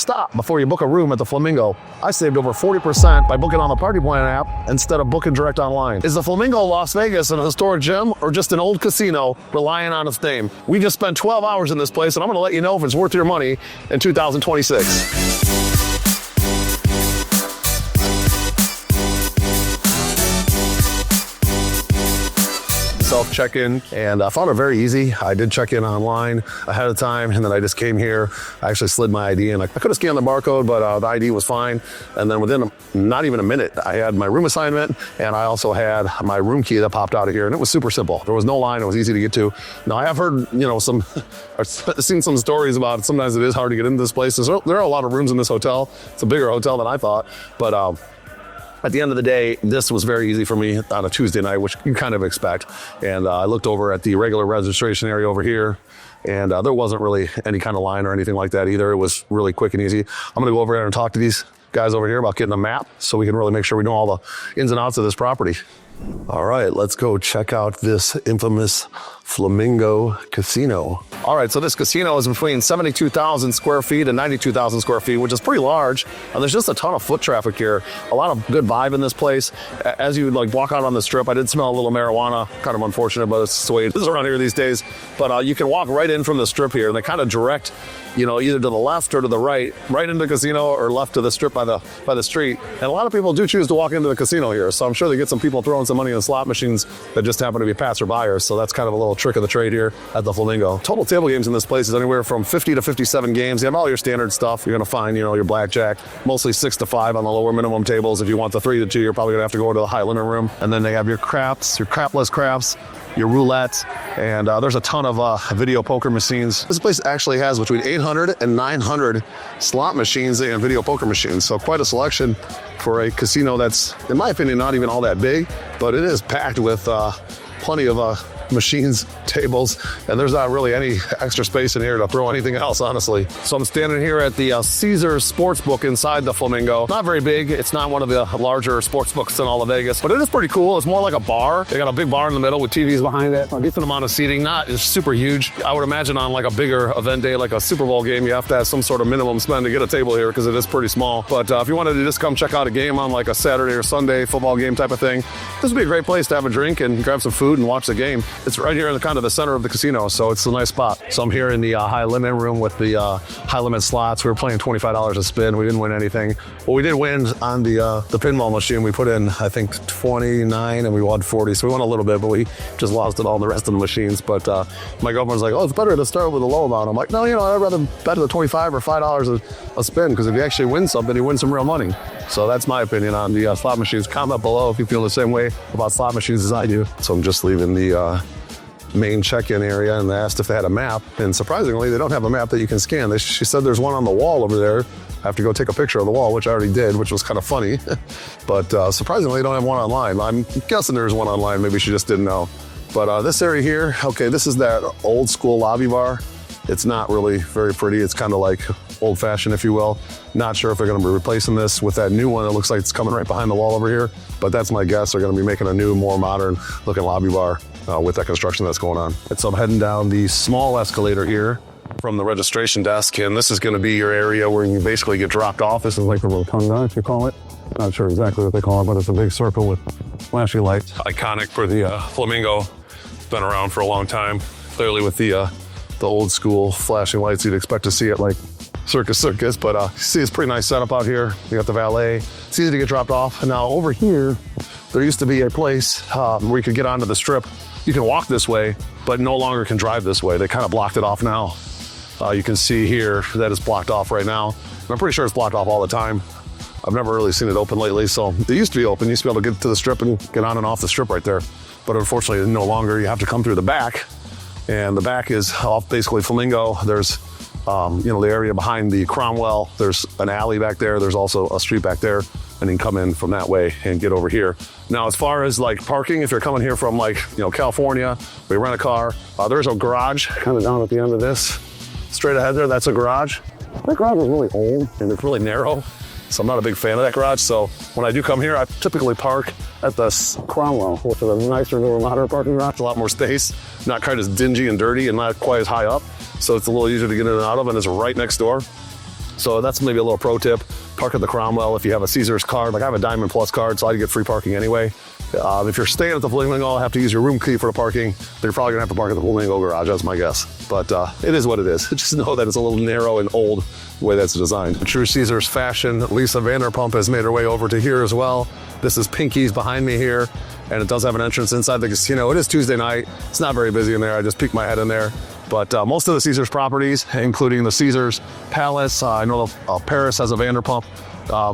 stop before you book a room at the Flamingo. I saved over 40% by booking on the Party Plan app instead of booking direct online. Is the Flamingo Las Vegas an historic gem or just an old casino relying on its name? We just spent 12 hours in this place, and I'm going to let you know if it's worth your money in 2026. Self-check-in, and I found it very easy. I did check in online ahead of time, and then I just came here. I actually slid my ID in. I could have scanned the barcode, but the ID was fine. And then within not even a minute, I had my room assignment, and I also had my room key that popped out of here, and it was super simple. There was no line. It was easy to get to. Now, I have heard, I've seen some stories about it. Sometimes it is hard to get into this place. There are a lot of rooms in this hotel. It's a bigger hotel than I thought, but at the end of the day, this was very easy for me on a Tuesday night, which you kind of expect. And I looked over at the regular registration area over here, and there wasn't really any kind of line or anything like that either. It was really quick and easy. I'm gonna go over there and talk to these guys over here about getting a map so we can really make sure we know all the ins and outs of this property. All right, let's go check out this infamous Flamingo Casino. All right, so this casino is between 72,000 square feet and 92,000 square feet, which is pretty large. And there's just a ton of foot traffic here. A lot of good vibe in this place. As you walk out on the strip, I did smell a little marijuana. Kind of unfortunate, but it's the way it is around here these days. But you can walk right in from the strip here, and they kind of direct, either to the left or to the right into the casino, or left to the strip by the street. And a lot of people do choose to walk into the casino here. So I'm sure they get some people throwing some money in the slot machines that just happen to be passerbyers. So that's kind of a little trick of the trade here at the Flamingo. Total table games in this place is anywhere from 50 to 57 games. You have all your standard stuff. You're going to find, your blackjack, mostly 6 to 5 on the lower minimum tables. If you want the 3 to 2, you're probably going to have to go to the high limit room. And then they have your craps, your crapless craps, your roulette, and there's a ton of video poker machines. This place actually has between 800 and 900 slot machines and video poker machines. So quite a selection for a casino that's, in my opinion, not even all that big, but it is packed with plenty of machines, tables, and there's not really any extra space in here to throw anything else, honestly. So I'm standing here at the Caesars Sportsbook inside the Flamingo. Not very big. It's not one of the larger sportsbooks in all of Vegas, but it is pretty cool. It's more like a bar. They got a big bar in the middle with TVs behind it. A decent amount of seating. Not is super huge. I would imagine on like a bigger event day, like a Super Bowl game, you have to have some sort of minimum spend to get a table here because it is pretty small. But if you wanted to just come check out a game on like a Saturday or Sunday football game type of thing, this would be a great place to have a drink and grab some food and watch the game. It's right here in the kind of the center of the casino, so it's a nice spot. So I'm here in the high limit room with the high limit slots. We were playing $25 a spin. We didn't win anything. Well, we did win on the pinball machine. We put in, I think, 29 and we won 40. So we won a little bit, but we just lost it all in the rest of the machines. But my girlfriend's like, oh, it's better to start with a low amount. I'm like, no, I'd rather bet the 25 or $5 a spin, because if you actually win something, you win some real money. So that's my opinion on the slot machines. Comment below if you feel the same way about slot machines as I do. So I'm just leaving the main check-in area, and they asked if they had a map, and surprisingly they don't have a map that you can scan. She said there's one on the wall over there. I have to go take a picture of the wall, which I already did, which was kind of funny. But surprisingly they don't have one online. I'm guessing there's one online. Maybe she just didn't know. But this area here, okay, this is that old school lobby bar. It's not really very pretty. It's kind of like old-fashioned, if you will. Not sure if they're going to be replacing this with that new one. It looks like it's coming right behind the wall over here, but that's my guess. They're going to be making a new, more modern looking lobby bar with that construction that's going on. And so I'm heading down the small escalator here from the registration desk, and this is going to be your area where you basically get dropped off. This is like a rotunda, if you call it. Not sure exactly what they call it, but it's a big circle with flashy lights. Iconic for the Flamingo. Been around for a long time. Clearly with the old school flashing lights you'd expect to see it like Circus, but you see it's pretty nice setup out here. You got the valet. It's easy to get dropped off. And now over here, there used to be a place where you could get onto the strip. You can walk this way, but no longer can drive this way. They kind of blocked it off now. You can see here that it's blocked off right now. And I'm pretty sure it's blocked off all the time. I've never really seen it open lately, so it used to be open. You used to be able to get to the strip and get on and off the strip right there. But unfortunately, no longer. You have to come through the back, and the back is off basically Flamingo. There's the area behind the Cromwell. There's an alley back there. There's also a street back there, and you can come in from that way and get over here. Now, as far as like parking, if you're coming here from California, we rent a car. There's a garage kind of down at the end of this. Straight ahead there, that's a garage. That garage is really old and it's really narrow, so I'm not a big fan of that garage. So when I do come here, I typically park at the Cromwell, which is a nicer, more modern parking garage. A lot more space, not quite as dingy and dirty and not quite as high up. So it's a little easier to get in and out of, and it's right next door. So that's maybe a little pro tip. Park at the Cromwell if you have a Caesars card. Like I have a Diamond Plus card, so I get free parking anyway. If you're staying at the Flamingo, I'll have to use your room key for the parking. Then you're probably gonna have to park at the Flamingo garage, that's my guess. But it is what it is. Just know that it's a little narrow and old the way that's designed. The true Caesars fashion. Lisa Vanderpump has made her way over to here as well. This is Pinky's behind me here, and it does have an entrance inside the casino. It is Tuesday night. It's not very busy in there. I just peeked my head in there. But most of the Caesars properties, including the Caesars Palace, I know Paris has a Vanderpump,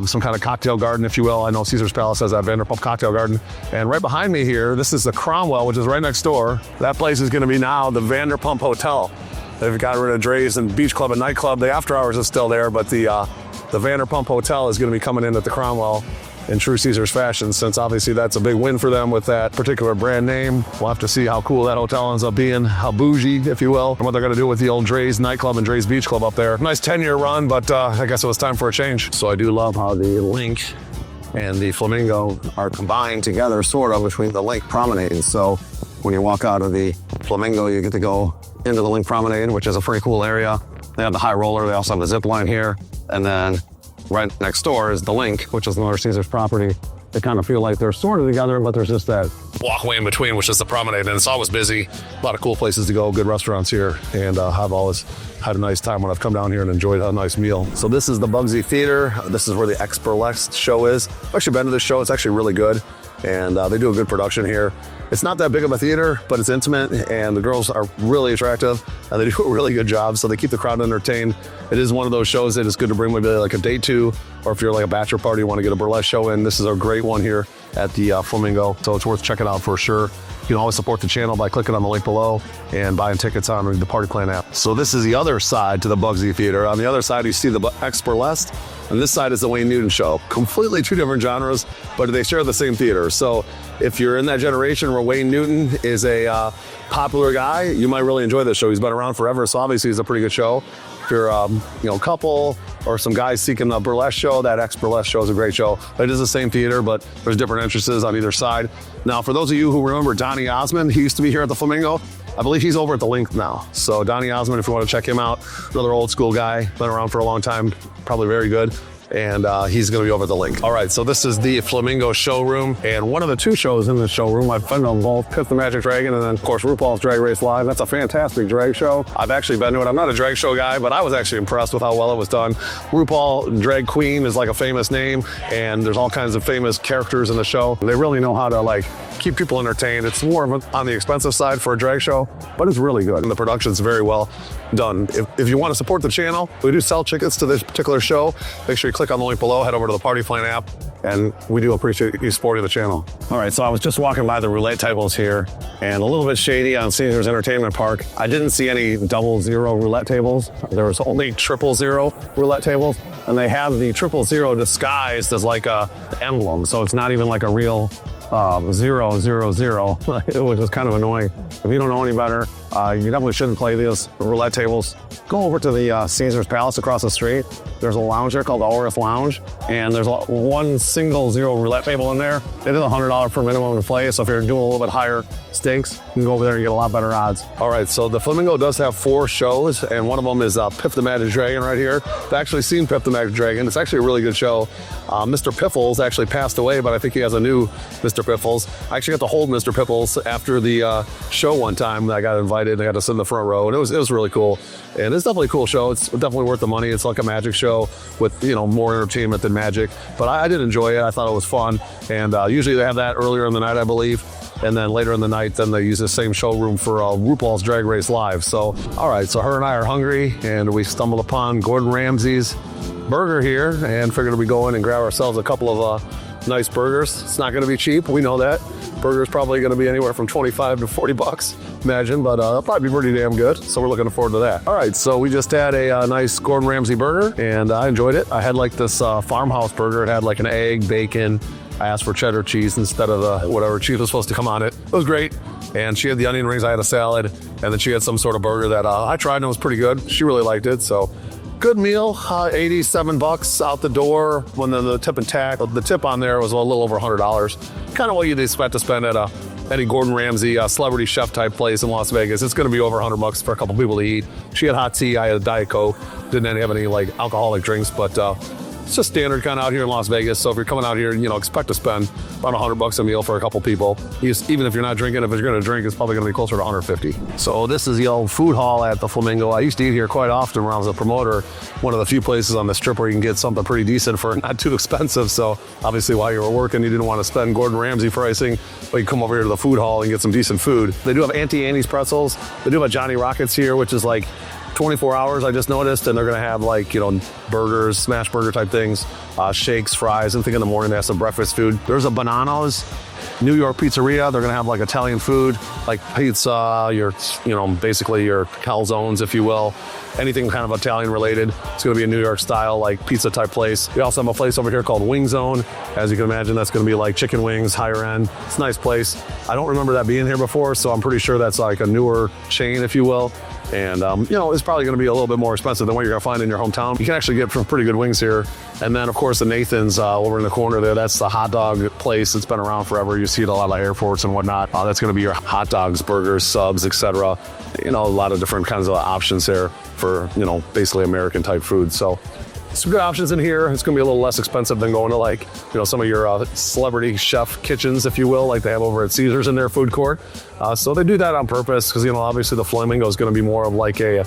some kind of cocktail garden, if you will. I know Caesars Palace has that Vanderpump cocktail garden. And right behind me here, this is the Cromwell, which is right next door. That place is gonna be now the Vanderpump Hotel. They've got rid of Dre's and Beach Club and Nightclub. The after hours is still there, but the Vanderpump Hotel is gonna be coming in at the Cromwell in true Caesars fashion, since obviously that's a big win for them with that particular brand name. We'll have to see how cool that hotel ends up being, how bougie, if you will, and what they're gonna do with the old Dre's Nightclub and Dre's Beach Club up there. Nice 10-year run, but I guess it was time for a change. So I do love how the Linq and the Flamingo are combined together, sort of, between the Linq Promenade. So when you walk out of the Flamingo, you get to go into the Linq Promenade, which is a pretty cool area. They have the high roller, they also have the zip line here, and then right next door is the Linq, which is another Caesars property. They kind of feel like they're sort of together, but there's just that walkway in between, which is the Promenade, and it's always busy. A lot of cool places to go, good restaurants here, and I've always had a nice time when I've come down here and enjoyed a nice meal. So this is the Bugsy Theater. This is where the Burlesque show is. I've actually been to this show. It's actually really good, and they do a good production here. It's not that big of a theater, but it's intimate, and the girls are really attractive, and they do a really good job, so they keep the crowd entertained. It is one of those shows that is good to bring maybe like a date to, or if you're like a bachelor party, you want to get a burlesque show in. This is a great one here at the Flamingo, so it's worth checking out for sure. You can always support the channel by clicking on the link below and buying tickets on the Party Plan app. So this is the other side to the Bugsy Theater. On the other side, you see the Burlesque, and this side is the Wayne Newton show. Completely two different genres, but they share the same theater. So if you're in that generation where Wayne Newton is a popular guy, you might really enjoy this show. He's been around forever, so obviously it's a pretty good show. If you're a couple or some guys seeking a burlesque show, that Burlesque show is a great show. It is the same theater, but there's different entrances on either side. Now, for those of you who remember Donny Osmond, he used to be here at the Flamingo. I believe he's over at the Linq now. So Donny Osmond, if you want to check him out, another old school guy, been around for a long time, probably very good. And he's going to be over at the Linq. All right, so this is the Flamingo showroom, and one of the two shows in the showroom, I've been on both, Piff the Magic Dragon, and then of course RuPaul's Drag Race Live. That's a fantastic drag show. I've actually been to it. I'm not a drag show guy, but I was actually impressed with how well it was done. RuPaul Drag Queen is like a famous name, and there's all kinds of famous characters in the show. They really know how to like keep people entertained. It's more of on the expensive side for a drag show, but it's really good, and the production's very well done. If you want to support the channel, we do sell tickets to this particular show. Make sure you click on the link below, head over to the Party Plan app, and we do appreciate you supporting the channel. All right, so I was just walking by the roulette tables here, and a little bit shady on Caesars Entertainment Park. I didn't see any 00 roulette tables. There was only 000 roulette tables, and they have the 000 disguised as like a emblem, so it's not even like a real 000, which is kind of annoying. If you don't know any better, you definitely shouldn't play these roulette tables. Go over to the Caesars Palace across the street. There's a lounge there called the Orith Lounge, and there's one single 0 roulette table in there. It is $100 per minimum to play, so if you're doing a little bit higher stakes, you can go over there and get a lot better odds. All right, so the Flamingo does have 4 shows, and one of them is Piff the Magic Dragon right here. I've actually seen Piff the Magic Dragon. It's actually a really good show. Mr. Piffles actually passed away, but I think he has a new Mr. Piffles. I actually got to hold Mr. Piffles after the show one time. I got invited. I got to sit in the front row, and it was really cool. And it's definitely a cool show. It's definitely worth the money. It's like a magic show with more entertainment than magic. But I did enjoy it. I thought it was fun. And usually they have that earlier in the night, I believe. And then later in the night, then they use the same showroom for RuPaul's Drag Race Live. So, all right, so her and I are hungry, and we stumbled upon Gordon Ramsay's Burger here, and figured we'd go in and grab ourselves a couple of nice burgers. It's not going to be cheap. We know that. Burger's probably going to be anywhere from 25 to 40 bucks, imagine, but it'll probably be pretty damn good. So we're looking forward to that. All right, so we just had a nice Gordon Ramsay burger, and I enjoyed it. I had like this farmhouse burger. It had like an egg, bacon. I asked for cheddar cheese instead of the whatever cheese was supposed to come on it. It was great. And she had the onion rings. I had a salad, and then she had some sort of burger that I tried, and it was pretty good. She really liked it, so good meal. 87 bucks out the door. When the tip and tax, the tip on there was a little over $100. Kind of what you'd expect to spend at any Gordon Ramsay celebrity chef type place in Las Vegas, it's going to be over $100 for a couple people to eat. She had hot tea, I had a Diet Coke. Didn't have any like alcoholic drinks, but it's just standard kind of out here in Las Vegas. So if you're coming out here, expect to spend about $100 a meal for a couple people. Even if you're not drinking, if you're going to drink, it's probably going to be closer to 150. So this is the old food hall at the Flamingo. I used to eat here quite often when I was a promoter. One of the few places on the strip where you can get something pretty decent for not too expensive. So obviously while you were working, you didn't want to spend Gordon Ramsay pricing, but you come over here to the food hall and get some decent food. They do have Auntie Annie's pretzels. They do have Johnny Rockets here, which is like 24 hours, I just noticed, and they're going to have like, burgers, smash burger type things, shakes, fries. I think in the morning they have some breakfast food. There's a Banano's New York pizzeria. They're going to have like Italian food, like pizza, basically your calzones, if you will. Anything kind of Italian related. It's going to be a New York style, like pizza type place. We also have a place over here called Wing Zone. As you can imagine, that's going to be like chicken wings, higher end. It's a nice place. I don't remember that being here before, so I'm pretty sure that's like a newer chain, if you will. And, it's probably going to be a little bit more expensive than what you're going to find in your hometown. You can actually get some pretty good wings here. And then, of course, the Nathan's over in the corner there, that's the hot dog place. It's been around forever. You see it a lot of airports and whatnot. That's going to be your hot dogs, burgers, subs, etc. A lot of different kinds of options there for, basically American type food. So some good options in here. It's going to be a little less expensive than going to like, some of your celebrity chef kitchens, if you will, like they have over at Caesars in their food court. So they do that on purpose because, obviously the Flamingo is going to be more of like a,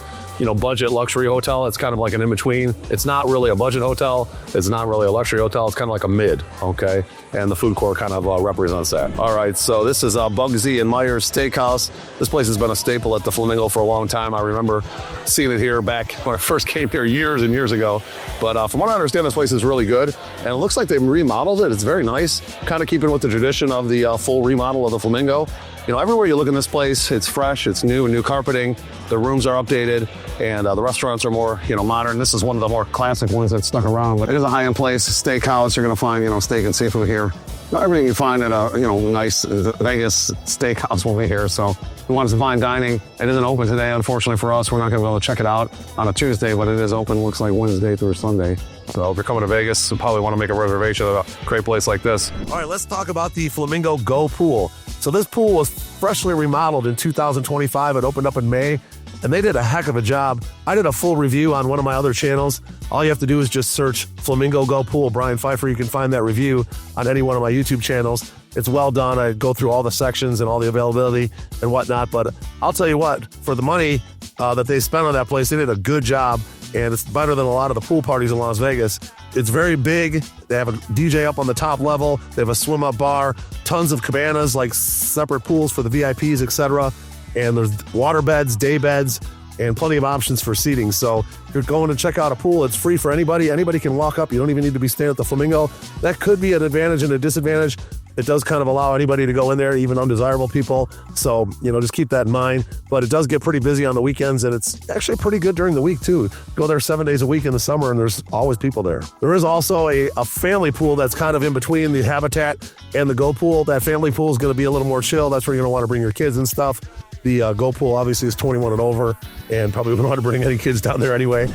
budget luxury hotel. It's kind of like an in-between. It's not really a budget hotel. It's not really a luxury hotel. It's kind of like a mid, okay? And the food court kind of represents that. All right, so this is Bugsy Meyer Steakhouse. This place has been a staple at the Flamingo for a long time. I remember seeing it here back when I first came here years and years ago. But from what I understand, this place is really good. And it looks like they've remodeled it. It's very nice, kind of keeping with the tradition of the full remodel of the Flamingo. Everywhere you look in this place, it's fresh, it's new carpeting, the rooms are updated, and the restaurants are more, modern. This is one of the more classic ones that stuck around. But it is a high-end place, steakhouse. You're gonna find, steak and seafood here. Everything you find at a, nice Vegas steakhouse will be here. So if you want some fine dining, it isn't open today, unfortunately for us. We're not gonna be able to check it out on a Tuesday, but it is open, looks like Wednesday through Sunday. So if you're coming to Vegas, you probably want to make a reservation at a great place like this. All right, let's talk about the Flamingo Go Pool. So this pool was freshly remodeled in 2025. It opened up in May, and they did a heck of a job. I did a full review on one of my other channels. All you have to do is just search Flamingo Go Pool, Brian Pfeiffer. You can find that review on any one of my YouTube channels. It's well done. I go through all the sections and all the availability and whatnot. But I'll tell you what, for the money that they spent on that place, they did a good job. And it's better than a lot of the pool parties in Las Vegas. It's very big. They have a DJ up on the top level. They have a swim up bar, tons of cabanas, like separate pools for the VIPs, etc. And there's water beds, day beds, and plenty of options for seating. So if you're going to check out a pool, it's free for anybody. Anybody can walk up. You don't even need to be staying at the Flamingo. That could be an advantage and a disadvantage. It does kind of allow anybody to go in there, even undesirable people. So, just keep that in mind. But it does get pretty busy on the weekends, and it's actually pretty good during the week, too. Go there 7 days a week in the summer, and there's always people there. There is also a family pool that's kind of in between the Habitat and the Go Pool. That family pool is going to be a little more chill. That's where you're going to want to bring your kids and stuff. The Go Pool, obviously, is 21 and over, and probably wouldn't want to bring any kids down there anyway.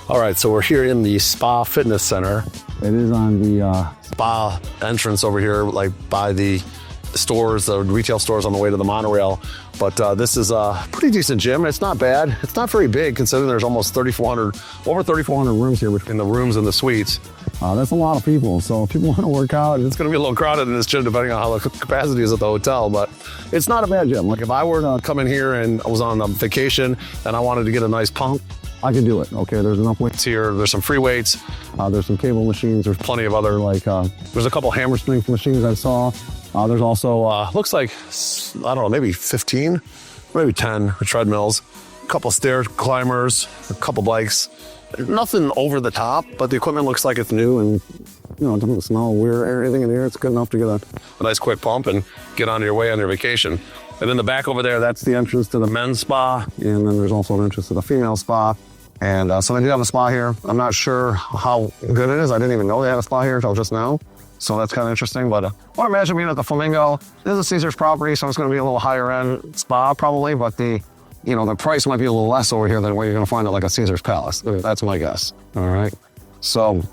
All right, so we're here in the Spa Fitness Center. It is on the spa entrance over here, like by the stores, the retail stores on the way to the Monorail. But this is a pretty decent gym. It's not bad. It's not very big considering there's almost over 3,400 rooms here between the rooms and the suites. That's a lot of people. So if people want to work out, it's going to be a little crowded in this gym depending on how the capacity is at the hotel. But it's not a bad gym. Like if I were to come in here and I was on vacation and I wanted to get a nice pump, I can do it. Okay, there's enough weights here. There's some free weights. There's some cable machines. There's plenty of other there's a couple hammer strength machines I saw. There's also, looks like, I don't know, maybe 15, maybe 10 treadmills, a couple stair climbers, a couple bikes. Nothing over the top, but the equipment looks like it's new and, it doesn't smell weird or anything in here. It's good enough to get a nice quick pump and get on your way on your vacation. And in the back over there, that's the entrance to the men's spa. And then there's also an entrance to the female spa. And so they do have a spa here. I'm not sure how good it is. I didn't even know they had a spa here until just now. So that's kind of interesting. But I imagine being at the Flamingo, this is a Caesars property, so it's going to be a little higher end spa probably. But the price might be a little less over here than what you're going to find at like a Caesars Palace. That's my guess. All right. So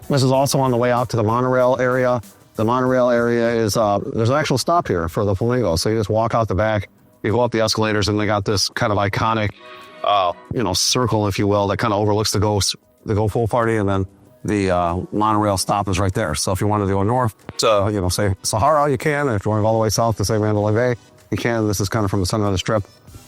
this is also on the way out to the Monorail area. the monorail area is, there's an actual stop here for the Flamingo. So you just walk out the back, you go up the escalators, and they got this kind of iconic, circle, if you will, that kind of overlooks the Go Full party. And then the monorail stop is right there. So if you wanted to go north to, say Sahara, you can. And if you want to go all the way south to, say, Mandalay Bay, you can. This is kind of from the center of the strip.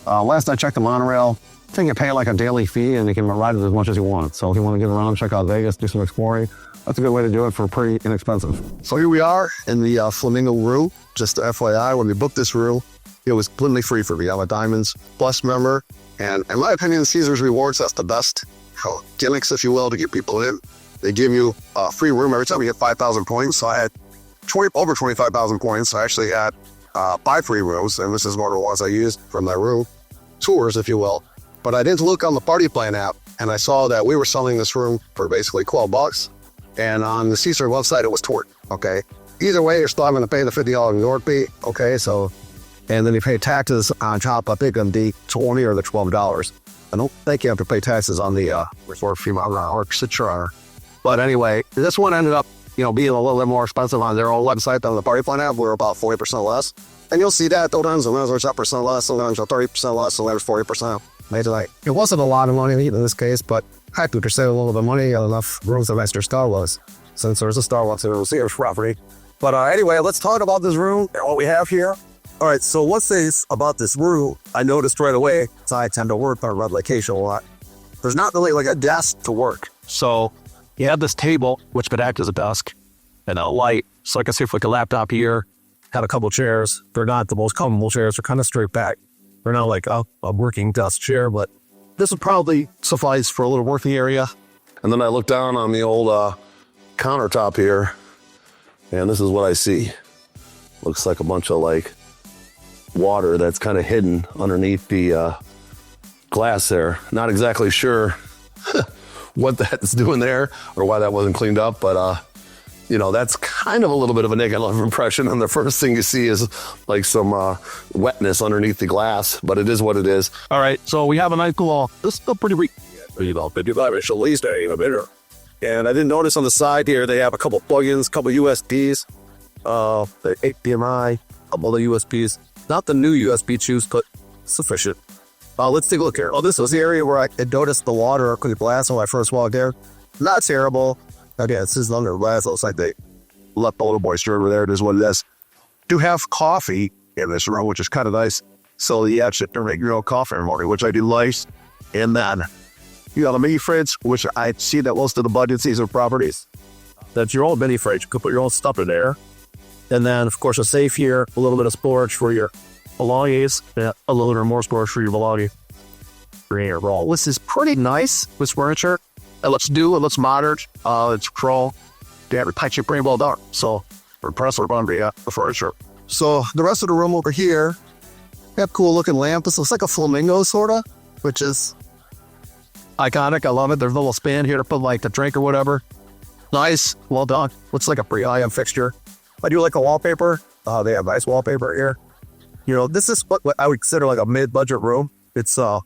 Last I checked the monorail, I think you pay like a daily fee and you can ride it as much as you want. So if you want to get around, check out Vegas, do some exploring, that's a good way to do it for pretty inexpensive. So here we are in the Flamingo room. Just FYI, when we booked this room, it was completely free for me. I'm a Diamonds Plus member. And in my opinion, Caesars Rewards, that's the best gimmicks, if you will, to get people in. They give you a free room every time you get 5,000 points. So I had over 25,000 points. So I actually had 5 free rooms. And this is one of the ones I used from that room. Tours, if you will. But I did look on the Party Plan app, and I saw that we were selling this room for basically $12. And on the Caesar website, it was $20. Okay. Either way, you're still having to pay the $50 New fee. Okay. So, and then you pay taxes on top. I think on the $20 or the $12. I don't think you have to pay taxes on the resort fee or Citrus. But anyway, this one ended up, being a little bit more expensive on their own website than the Party Plan app. We're about 40% less. And you'll see that sometimes it's 10% less, sometimes 30% less, sometimes 40%. It wasn't a lot of money in this case, but happy to save a little bit of money and enough rooms to match their Star Wars, since there's a Star Wars in the Caesars property. But anyway, let's talk about this room and what we have here. All right, so one thing about this room, I noticed right away, so I tend to work on red location a lot. There's not really like a desk to work. So you have this table, which could act as a desk, and a light. So I can see if like a laptop here, had a couple chairs. They're not the most comfortable chairs. They're kind of straight back. They're not like a working desk chair, but this would probably suffice for a little working area. And then I look down on the old countertop here, and this is what I see. Looks like a bunch of like water that's kind of hidden underneath the glass there. Not exactly sure what that's doing there or why that wasn't cleaned up, but that's kind of a little bit of a negative impression. And the first thing you see is like some wetness underneath the glass, but it is what it is. All right, so we have a nice wall. This is still pretty about 55 at least, even better. And I didn't notice on the side here, they have a couple plugins, couple USBs, the HDMI, a couple of USBs. Not the new USB choose, but sufficient. Let's take a look here. Oh, this was the area where I had noticed the water or the glass when I first walked there. Not terrible. Again, this is under glass. Looks like they left a little moisture over there. It is what it is. Do have coffee in this room, which is kind of nice. So you actually have to make your own coffee in the morning, which I do like. And then you have a mini fridge, which I see that most of the budget Caesar properties. That's your own mini fridge. You can put your own stuff in there. And then, of course, a safe here, a little bit of storage for your belongings, a little bit more storage for your belongings. This is pretty nice, this furniture. It looks new, it looks modern. It's crawl. They have a patchy rainbow dark. So, we're impressed with the furniture. So, the rest of the room over here, they have cool looking lamp. This looks like a flamingo, sort of, which is iconic. I love it. There's a little span here to put like the drink or whatever. Nice, well done. Looks like a pretty high-end fixture. I do like the wallpaper. They have nice wallpaper here. This is what I would consider like a mid-budget room. It's a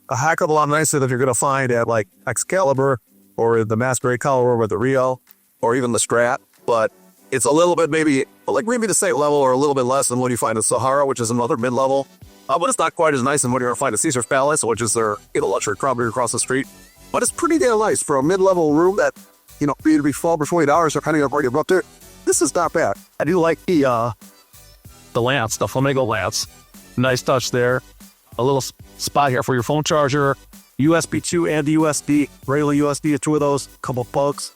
heck of a lot nicer than you're going to find at like Excalibur or the Masquerade Color or the Rio or even the Strat. But it's a little bit maybe the same level or a little bit less than what you find at Sahara, which is another mid-level. But it's not quite as nice as what you're going to find at Caesars Palace, which is their luxury property across the street. But it's pretty damn nice for a mid-level room that, for you to be $12 or $20, depending on where you're up there. This is not bad. I do like the lamps, the Flamingo lamps. Nice touch there. A little spot here for your phone charger. USB 2 and USB. Regular USB, 2 of those. Couple plugs.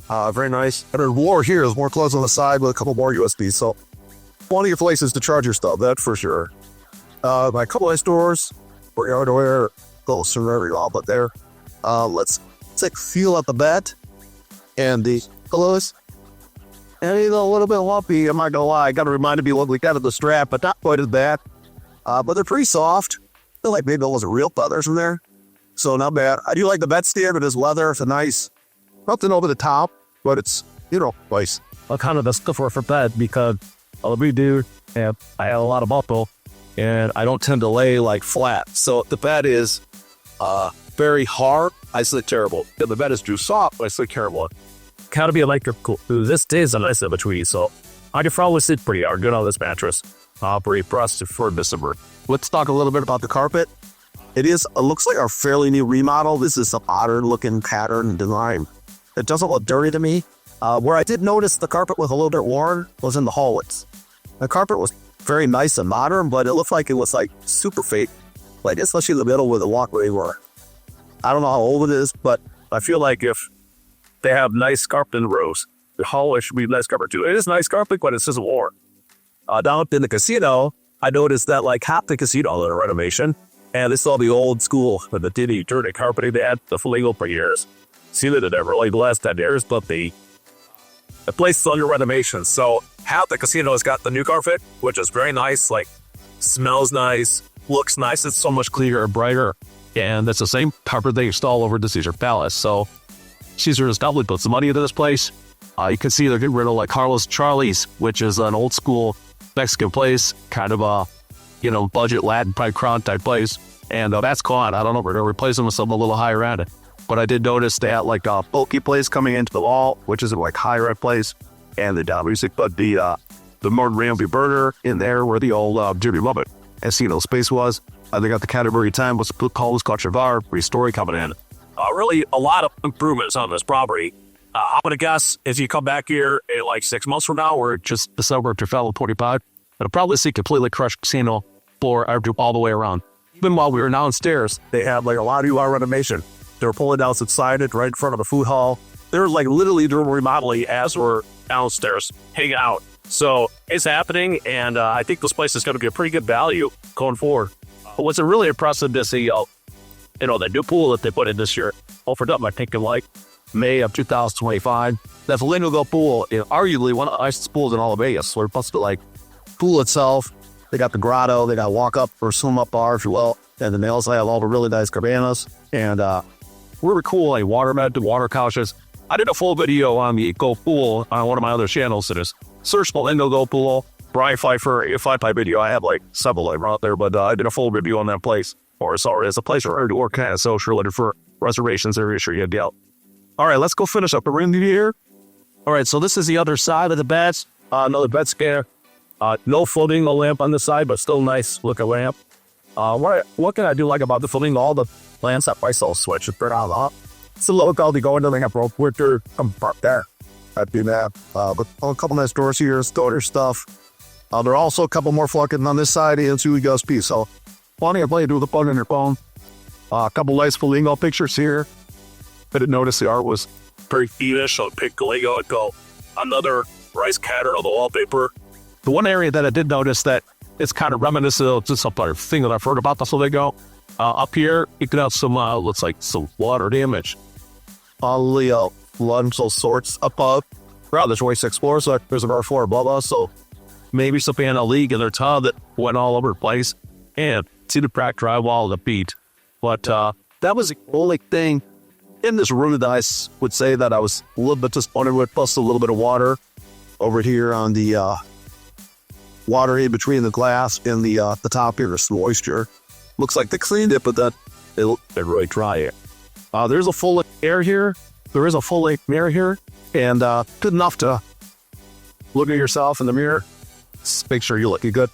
Very nice. And then more here is more clothes on the side with a couple more USBs. So plenty of places to charge your stuff, that's for sure. My couple of stores for your underwear. Little scenario all but there. Let's take a feel at the bed and the pillows. And it's a little bit lumpy, I'm not gonna lie. I gotta remind me what we got at the strap, but not quite as bad. But they're pretty soft. I feel like maybe there wasn't real feathers in there. So not bad. I do like the bed stand, it is leather. It's a nice, nothing over the top, but it's, nice. I kind of the stuffer for bed because we do, and I have a lot of muscle, and I don't tend to lay like flat. So the bed is very hard, I sleep terrible. If the bed is too soft, I sleep terrible. gotta be electrical. This is a nice in between, so I could probably sit pretty hard good on this mattress. Pretty impressed for December. Let's talk a little bit about the carpet. It looks like a fairly new remodel. This is a modern looking pattern design. It doesn't look dirty to me. Where I did notice the carpet was a little bit worn was in the hallways. The carpet was very nice and modern, but it looked like it was like super fake. Like especially in the middle where the walkway were. I don't know how old it is, but I feel like if they have nice carpet in the rows, the hallway should be nice carpet too. It is nice carpet, but it's just worn. Down in the casino, I noticed that like half the casino in a renovation, and it's all the old school with the dirty carpeting they had the Flamingo for years. See that it never like the last 10 years, but the place is under renovation. So half the casino has got the new carpet, which is very nice, like smells nice, looks nice. It's so much clearer and brighter. And that's the same carpet they install over the Caesars Palace. So Caesars definitely put some money into this place. You can see they're getting rid of like Carlos Charlie's, which is an old school Mexican place, kind of a, budget Latin pride crown type place. And that's gone. I don't know if we're going to replace them with something a little higher end. But I did notice they had like a bulky place coming into the wall, which is a like higher end place. And the music, but the Gordon Ramsay Burger in there where the old Jimmy Muppet casino space was. They got the category time was called Scotchavar, three-story coming in. Really a lot of improvements on this property. I'm going to guess if you come back here in like 6 months from now, or just December 2025, it'll probably see completely crushed casino floor all the way around. Even while we were downstairs, they had like a lot of renovation. They were pulling down some signage right in front of the food hall. They were like literally doing remodeling as we're downstairs hanging out. So it's happening, and I think this place is going to be a pretty good value going forward. What's really impressive to see, the new pool that they put in this year, offered up, I think, in like May of 2025. That Flamingo pool is arguably one of the nicest pools in all of Vegas. So plus the like pool itself, they got the grotto, they got walk up or swim up bar, if you will, and then they also have all the really nice cabanas and really cool like water mat and water couches. I did a full video on the Go Pool on one of my other channels. So just search Flamingo Go Pool. Brian Pfeiffer, a fly video. I have like several of them out there, but I did a full review on that place. Or sorry, it's a place or kind of social related for reservations area. Sure, you have out. All right, let's go finish up the room here. All right, so this is the other side of the beds. Another bed scare. No floating, no lamp on the side, but still nice look at lamp. What can I do like about the Flamingo? All the lamps at my soul switch. Turn on up. It's a local. They go into the rope winter. Come park there. I'd do that. But a couple nice doors here, storage stuff. There are also a couple more flunking on this side and two USB. So plenty of play to do with the phone on your phone. A couple nice Flamingo pictures here. I didn't notice the art was very fiendish on pink Lego and go. Another rice pattern on the wallpaper. The one area that I did notice that it's kind of reminiscent of just a thing that I've heard about the Flamingo. Up here, you can have some, looks like some water damage. All the lunch all sorts above. There's way 6 floors, so there's about 4 above us, so maybe something in a leak in their tub that went all over the place. And see the cracked drywall and the beat. But that was the only thing in this room that I would say that I was a little bit disappointed with, plus a little bit of water over here on the water in between the glass and the top here is moisture. Looks like they cleaned it, but then they're really dry here. There's a full air here. There is a full length mirror here, and good enough to look at yourself in the mirror. Just make sure you're looking good.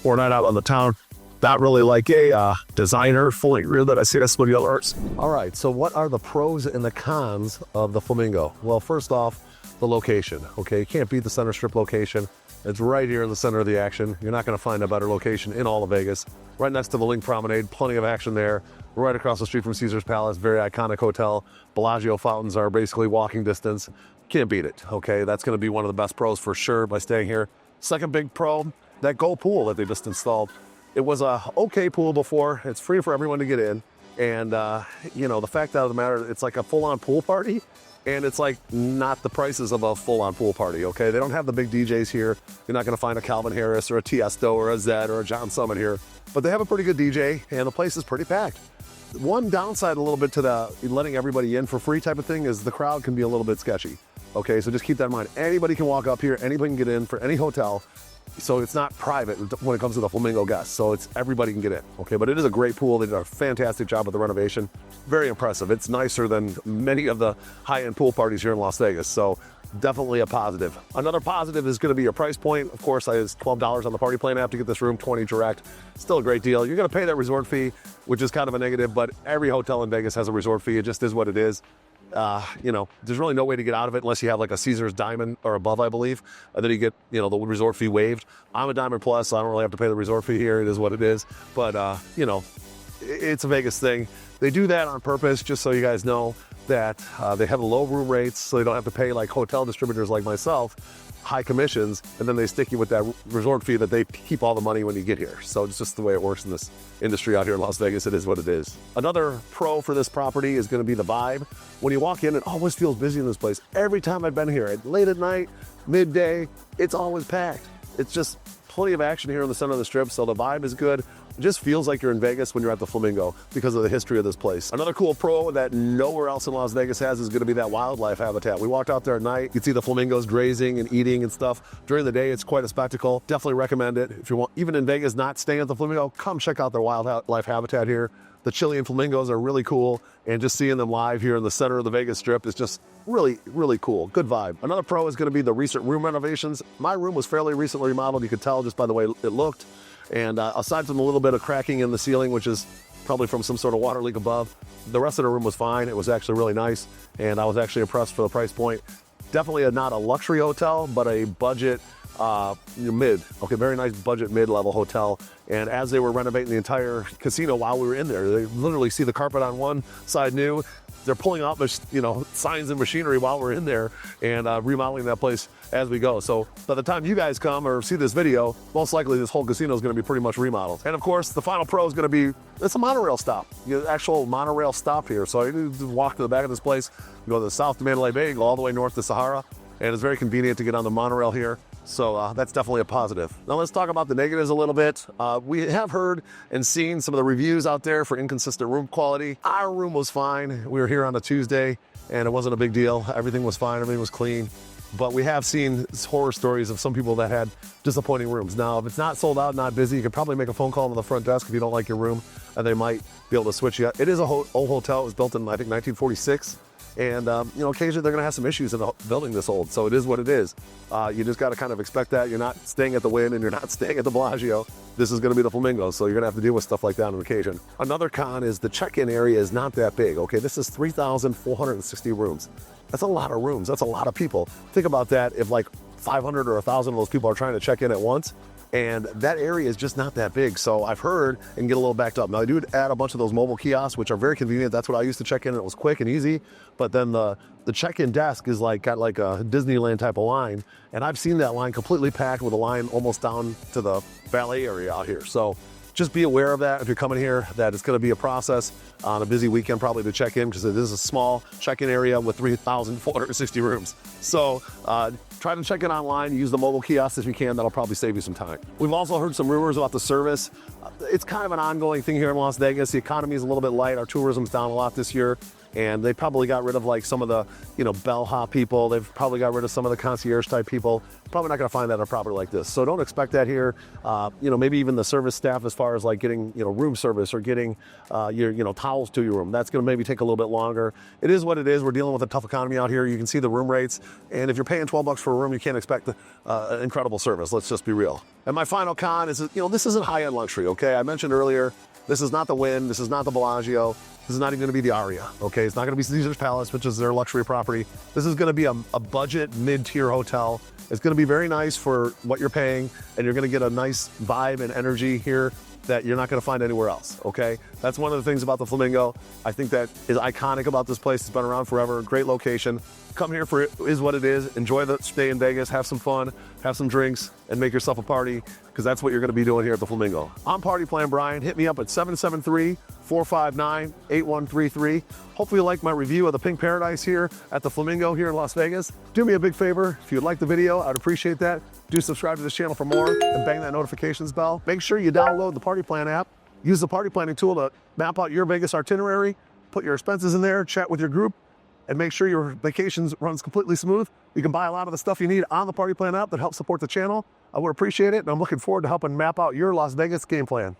Or night out on the town. Not really like a designer fully real that I see that's what the alerts. All right, so what are the pros and the cons of the Flamingo? Well, first off, the location. Okay, you can't beat the center strip location. It's right here in the center of the action. You're not going to find a better location in all of Vegas. Right next to the Linq Promenade, plenty of action there. Right across the street from Caesars Palace, very iconic hotel. Bellagio fountains are basically walking distance. Can't beat it, okay? That's going to be one of the best pros for sure by staying here. Second big pro, that Go pool that they just installed. It was a okay pool before. It's free for everyone to get in. And, the fact of the matter, it's like a full-on pool party. And it's like not the prices of a full-on pool party, okay? They don't have the big DJs here. You're not going to find a Calvin Harris or a Tiesto or a Zed or a John Summit here. But they have a pretty good DJ, and the place is pretty packed. One downside a little bit to the letting everybody in for free type of thing is the crowd can be a little bit sketchy. Okay, so just keep that in mind. Anybody can walk up here. Anybody can get in for any hotel. So it's not private when it comes to the Flamingo guests. So it's everybody can get in, okay? But it is a great pool. They did a fantastic job with the renovation. Very impressive. It's nicer than many of the high-end pool parties here in Las Vegas. So definitely a positive. Another positive is going to be your price point. Of course, it's $12 on the Party Plan app to get this room, $20 direct. Still a great deal. You're going to pay that resort fee, which is kind of a negative, but every hotel in Vegas has a resort fee. It just is what it is. You know, there's really no way to get out of it unless you have like a Caesars Diamond or above, I believe. Then you get, you know, the resort fee waived. I'm a Diamond Plus, so I don't really have to pay the resort fee here. It is what it is. But, you know, it's a Vegas thing. They do that on purpose, just so you guys know that they have low room rates, so they don't have to pay like hotel distributors like myself high commissions, and then they stick you with that resort fee that they keep all the money when you get here. So it's just the way it works in this industry out here in Las Vegas. It is what it is. Another pro for this property is going to be the vibe. When you walk in, it always feels busy in this place. Every time I've been here, late at night, midday, it's always packed. It's just plenty of action here in the center of the strip, so the vibe is good. It just feels like you're in Vegas when you're at the Flamingo because of the history of this place. Another cool pro that nowhere else in Las Vegas has is going to be that wildlife habitat. We walked out there at night. You can see the flamingos grazing and eating and stuff. During the day, it's quite a spectacle. Definitely recommend it. If you want, even in Vegas, not staying at the Flamingo, come check out their wildlife habitat here. The Chilean flamingos are really cool, and just seeing them live here in the center of the Vegas Strip is just really, really cool. Good vibe. Another pro is going to be the recent room renovations. My room was fairly recently remodeled. You could tell just by the way it looked. And aside from a little bit of cracking in the ceiling, which is probably from some sort of water leak above, the rest of the room was fine. It was actually really nice, and I was actually impressed for the price point. Definitely not a luxury hotel, but a budget mid. Okay, very nice budget mid-level hotel. And as they were renovating the entire casino while we were in there, they literally see the carpet on one side new. They're pulling out, signs and machinery while we're in there and remodeling that place as we go. So by the time you guys come or see this video, most likely this whole casino is going to be pretty much remodeled. And of course, the final pro is going to be, it's a monorail stop. Actual monorail stop here. So you just walk to the back of this place, go to the south to Mandalay Bay, go all the way north to Sahara. And it's very convenient to get on the monorail here. So that's definitely a positive. Now let's talk about the negatives a little bit. We have heard and seen some of the reviews out there for inconsistent room quality. Our room was fine. We were here on a Tuesday and it wasn't a big deal. Everything was fine, everything was clean. But we have seen horror stories of some people that had disappointing rooms. Now, if it's not sold out, not busy, you could probably make a phone call to the front desk if you don't like your room, and they might be able to switch you. It is an old hotel. It was built in, I think, 1946. And, occasionally they're going to have some issues in a building this old. So it is what it is. You just got to kind of expect that. You're not staying at the Wynn and you're not staying at the Bellagio. This is going to be the Flamingo. So you're going to have to deal with stuff like that on occasion. Another con is the check-in area is not that big. Okay, this is 3,460 rooms. That's a lot of rooms. That's a lot of people. Think about that if like 500 or 1,000 of those people are trying to check in at once. And that area is just not that big. So I've heard and get a little backed up. Now, I do add a bunch of those mobile kiosks, which are very convenient. That's what I used to check in, and it was quick and easy. But then the check-in desk is got like a Disneyland type of line. And I've seen that line completely packed with a line almost down to the valet area out here. So just be aware of that if you're coming here, that it's going to be a process on a busy weekend probably to check in, because it is a small check-in area with 3,460 rooms. So try to check in online, use the mobile kiosks if you can. That'll probably save you some time. We've also heard some rumors about the service. It's kind of an ongoing thing here in Las Vegas. The economy is a little bit light. Our tourism's down a lot this year. And they probably got rid of like some of the, bellhop people. They've probably got rid of some of the concierge type people. Probably not going to find that at a property like this. So don't expect that here. Maybe even the service staff as far as like getting, room service or getting your, towels to your room. That's going to maybe take a little bit longer. It is what it is. We're dealing with a tough economy out here. You can see the room rates. And if you're paying $12 for a room, you can't expect an incredible service. Let's just be real. And my final con is, this isn't high-end luxury, okay? I mentioned earlier, this is not the Wynn. This is not the Bellagio. This is not even going to be the Aria, okay? It's not going to be Caesars Palace, which is their luxury property. This is going to be a budget mid-tier hotel. It's going to be very nice for what you're paying, and you're going to get a nice vibe and energy here that you're not going to find anywhere else, okay? That's one of the things about the Flamingo. I think that is iconic about this place. It's been around forever. Great location. Come here for it is what it is. Enjoy the stay in Vegas. Have some fun. Have some drinks and make yourself a party, because that's what you're going to be doing here at the Flamingo. I'm Party Plan Brian. Hit me up at 773-459-8133. Hopefully you like my review of the Pink Paradise here at the Flamingo here in Las Vegas. Do me a big favor. If you'd like the video, I'd appreciate that. Do subscribe to this channel for more and bang that notifications bell. Make sure you download the Party Plan app. Use the party planning tool to map out your Vegas itinerary, put your expenses in there, chat with your group, and make sure your vacations runs completely smooth. You can buy a lot of the stuff you need on the Party Plan app that helps support the channel. I would appreciate it, and I'm looking forward to helping map out your Las Vegas game plan.